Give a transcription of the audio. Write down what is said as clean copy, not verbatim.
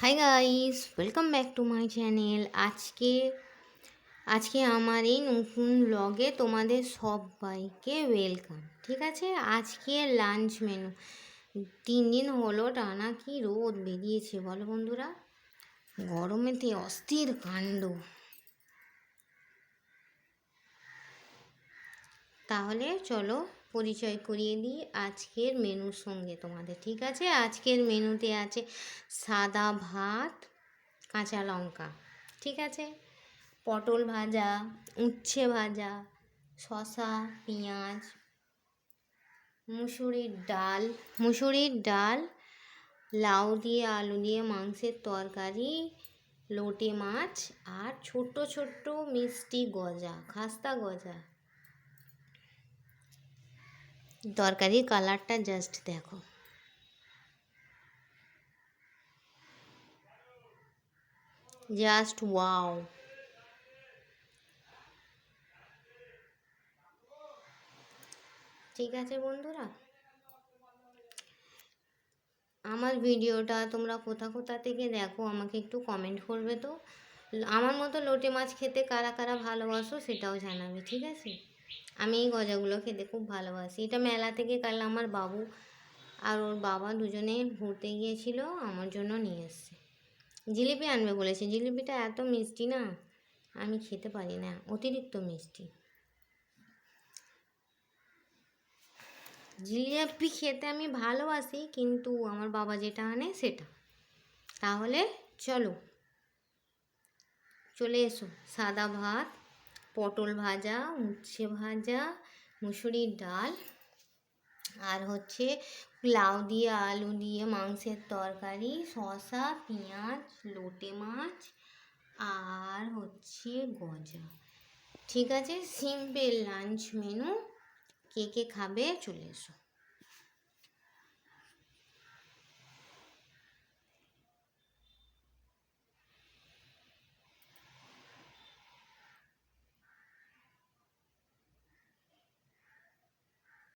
Hi guys, welcome back to my channel. আজকে আমার এই নতুন ব্লগে তোমাদের সবাইকে ওয়েলকাম। ঠিক আছে, আজকে লাঞ্চ মেনু 3 দিন হলো টানা কি রোদ বেরিয়েছে বলো বন্ধুরা, গরমেতে অস্থির কাণ্ড। তাহলে চলো পরিচয় করিয়ে দিই আজকের মেনুর সঙ্গে তোমাদের। ঠিক আছে, আজকের মেনুতে আছে সাদা ভাত, কাঁচা লঙ্কা, ঠিক আছে, পটল ভাজা, উচ্ছে ভাজা, শসা, পেঁয়াজ, মুসুরির ডাল, লাউ দিয়ে আলু দিয়ে মাংসের তরকারি, লোটে মাছ, আর ছোট্ট ছোট্ট মিষ্টি গজা, খাস্তা গজা। তরকারির কালারটা জাস্ট দেখো, জাস্ট ওয়াও। ঠিক আছে বন্ধুরা, আমার ভিডিওটা তোমরা কোথা থেকে দেখো আমাকে একটু কমেন্ট করবে তো। আমার মতো লোটে মাছ খেতে কারা কারা ভালোবাসো সেটাও জানাবে, ঠিক আছে। আমি এই গজাগুলো খেতে খুব ভালোবাসি। এটা মেলা থেকে কাল আমার বাবু আর ওর বাবা দুজনে ঘুরতে গিয়েছিল, আমার জন্য নিয়ে এসছে। জিলিপি আনবে বলেছে, জিলিপিটা এত মিষ্টি না, আমি খেতে পারি না, অতিরিক্ত মিষ্টি। জিলিপি খেতে আমি ভালোবাসি, কিন্তু আমার বাবা যেটা আনে সেটা। তাহলে চলে এসো। সাদা ভাত, পটল ভাজা, উচ্ছে ভাজা, মুসুরির ডাল, আর হচ্ছে লাউ দিয়ে আলু দিয়ে মাংসের তরকারি, শসা, পেঁয়াজ, লোটে মাছ, আর হচ্ছে গজা। ঠিক আছে, সিম্পল লাঞ্চ মেনু। কে কে খাবে চলে এসো।